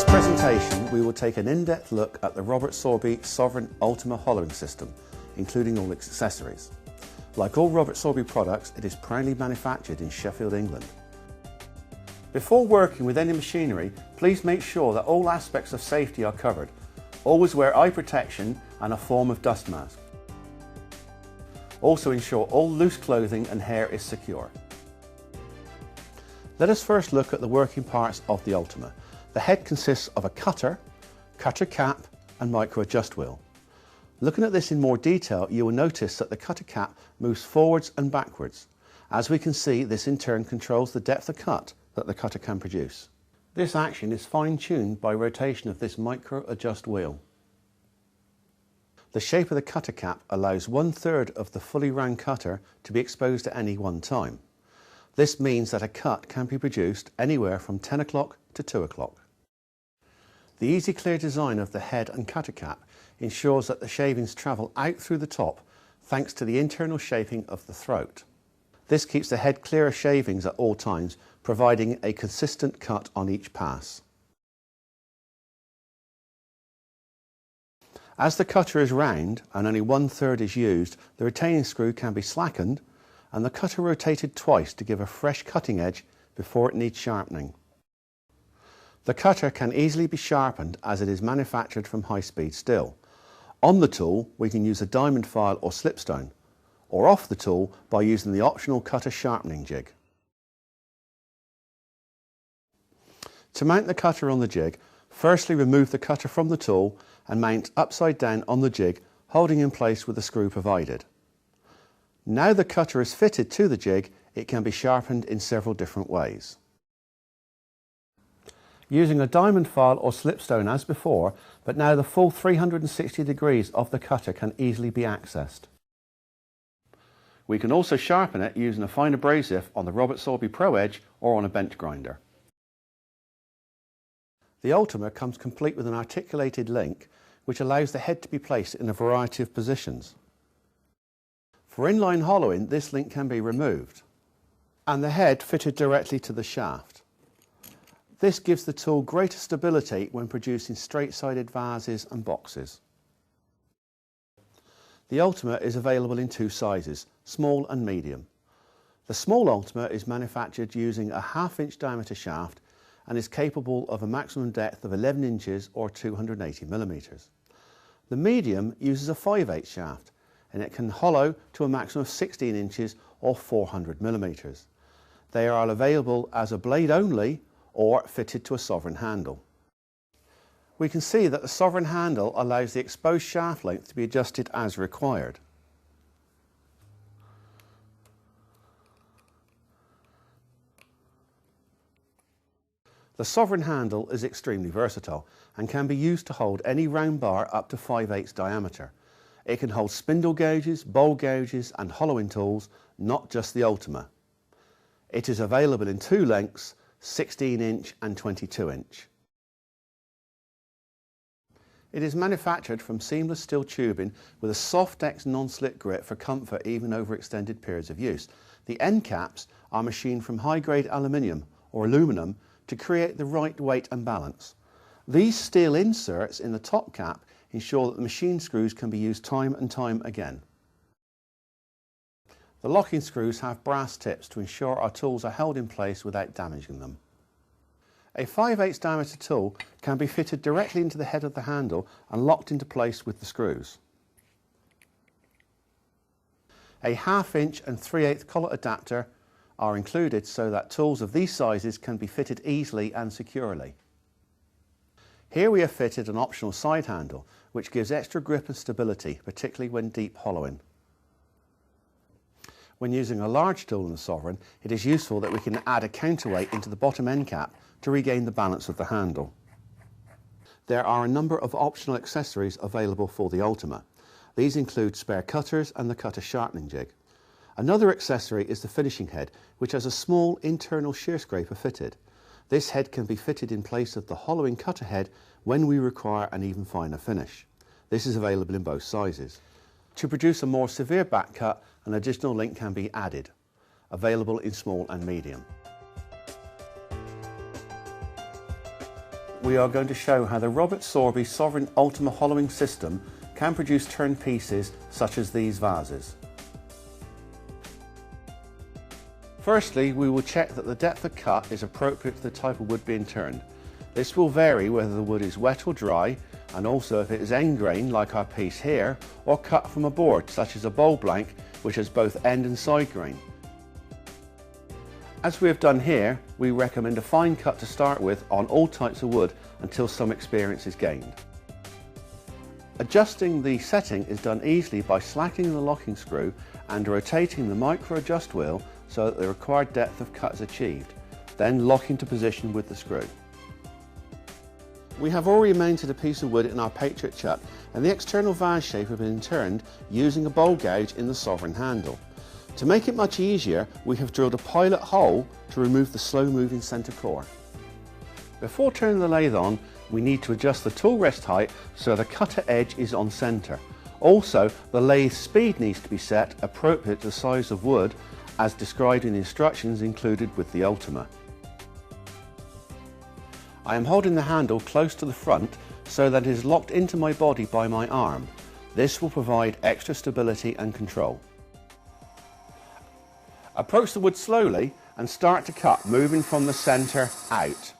presentation, we will take an in-depth look at the Robert Sorby Sovereign Ultima hollowing system, including all its accessories. Like all Robert Sorby products, it is proudly manufactured in Sheffield, England. Before working with any machinery, please make sure that all aspects of safety are covered. Always wear eye protection and a form of dust mask. Also ensure all loose clothing and hair is secure. Let us first look at the working parts of the Ultima. The head consists of a cutter, cutter cap and micro adjust wheel. Looking at this in more detail, you will notice that the cutter cap moves forwards and backwards. As we can see, this in turn controls the depth of cut that the cutter can produce. This action is fine-tuned by rotation of this micro adjust wheel. The shape of the cutter cap allows 1/3 of the fully round cutter to be exposed at any one time. This means that a cut can be produced anywhere from 10 o'clock to 2 o'clock. The easy clear design of the head and cutter cap ensures that the shavings travel out through the top thanks to the internal shaping of the throat. This keeps the head clear of shavings at all times, providing a consistent cut on each pass. As the cutter is round and only 1/3 is used, the retaining screw can be slackened and the cutter rotated twice to give a fresh cutting edge before it needs sharpening. The cutter can easily be sharpened as it is manufactured from high-speed steel. On the tool we can use a diamond file or slipstone, or off the tool by using the optional cutter sharpening jig. To mount the cutter on the jig, firstly remove the cutter from the tool and mount upside down on the jig, holding in place with the screw provided. Now the cutter is fitted to the jig, it can be sharpened in several different ways. Using a diamond file or slipstone as before, but now the full 360 degrees of the cutter can easily be accessed. We can also sharpen it using a fine abrasive on the Robert Sorby Pro Edge or on a bench grinder. The Ultima comes complete with an articulated link which allows the head to be placed in a variety of positions. For inline hollowing, this link can be removed and the head fitted directly to the shaft. This gives the tool greater stability when producing straight-sided vases and boxes. The Ultima is available in two sizes, small and medium. The small Ultima is manufactured using a 1/2 inch diameter shaft and is capable of a maximum depth of 11 inches or 280 millimeters. The medium uses a 5/8 shaft and it can hollow to a maximum of 16 inches or 400 millimeters. They are available as a blade only or fitted to a sovereign handle. We can see that the sovereign handle allows the exposed shaft length to be adjusted as required. The sovereign handle is extremely versatile and can be used to hold any round bar up to 5/8 diameter. It can hold spindle gauges, bowl gauges and hollowing tools, not just the Ultima. It is available in two lengths, 16 inch and 22 inch. It is manufactured from seamless steel tubing with a soft-X non-slit grit for comfort even over extended periods of use. The end caps are machined from high-grade aluminium or aluminum to create the right weight and balance. These steel inserts in the top cap ensure that the machine screws can be used time and time again. The locking screws have brass tips to ensure our tools are held in place without damaging them. A 5/8 diameter tool can be fitted directly into the head of the handle and locked into place with the screws. A 1/2 inch and 3/8 collet adapter are included so that tools of these sizes can be fitted easily and securely. Here we have fitted an optional side handle which gives extra grip and stability, particularly when deep hollowing. When using a large tool in the Sovereign, it is useful that we can add a counterweight into the bottom end cap to regain the balance of the handle. There are a number of optional accessories available for the Ultima. These include spare cutters and the cutter sharpening jig. Another accessory is the finishing head, which has a small internal shear scraper fitted. This head can be fitted in place of the hollowing cutter head when we require an even finer finish. This is available in both sizes. To produce a more severe back cut, an additional link can be added, available in small and medium. we are going to show how the Robert Sorby Sovereign Ultima hollowing system can produce turned pieces such as these vases. Firstly, we will check that the depth of cut is appropriate to the type of wood being turned. This will vary whether the wood is wet or dry, and also if it is end grain like our piece here, or cut from a board such as a bowl blank which has both end and side grain. As we have done here, we recommend a fine cut to start with on all types of wood until some experience is gained. Adjusting the setting is done easily by slackening the locking screw and rotating the micro adjust wheel so that the required depth of cut is achieved, then lock into position with the screw. We have already mounted a piece of wood in our Patriot chuck, and the external vase shape has been turned using a bowl gouge in the Sovereign handle. To make it much easier, we have drilled a pilot hole to remove the slow moving centre core. Before turning the lathe on, we need to adjust the tool rest height so the cutter edge is on centre. Also, the lathe speed needs to be set appropriate to the size of wood as described in the instructions included with the Ultima. I am holding the handle close to the front so that it is locked into my body by my arm. This will provide extra stability and control. Approach the wood slowly and start to cut, moving from the centre out.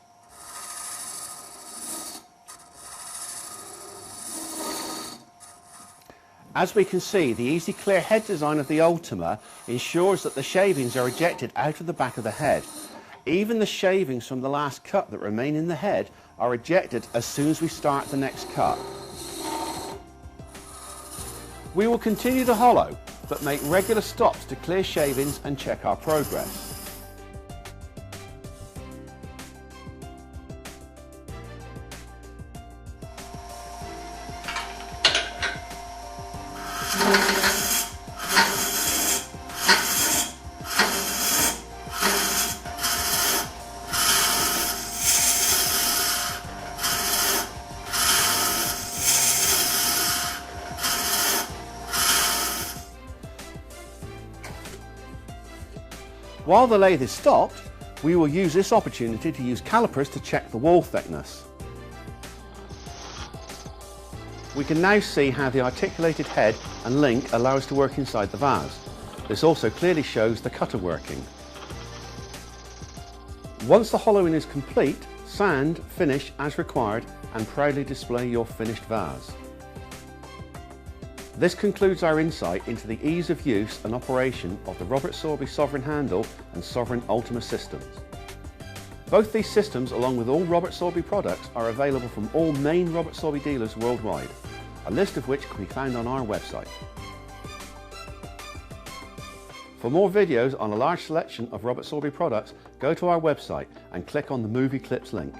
As we can see, the easy clear head design of the Ultima ensures that the shavings are ejected out of the back of the head. Even the shavings from the last cut that remain in the head are ejected as soon as we start the next cut. We will continue to hollow, but make regular stops to clear shavings and check our progress. While the lathe is stopped, we will use this opportunity to use calipers to check the wall thickness. We can now see how the articulated head and link allow us to work inside the vase. This also clearly shows the cutter working. Once the hollowing is complete, sand, finish as required and proudly display your finished vase. This concludes our insight into the ease of use and operation of the Robert Sorby Sovereign Handle and Sovereign Ultima systems. Both these systems, along with all Robert Sorby products, are available from all main Robert Sorby dealers worldwide, a list of which can be found on our website. For more videos on a large selection of Robert Sorby products, go to our website and click on the Movie Clips link.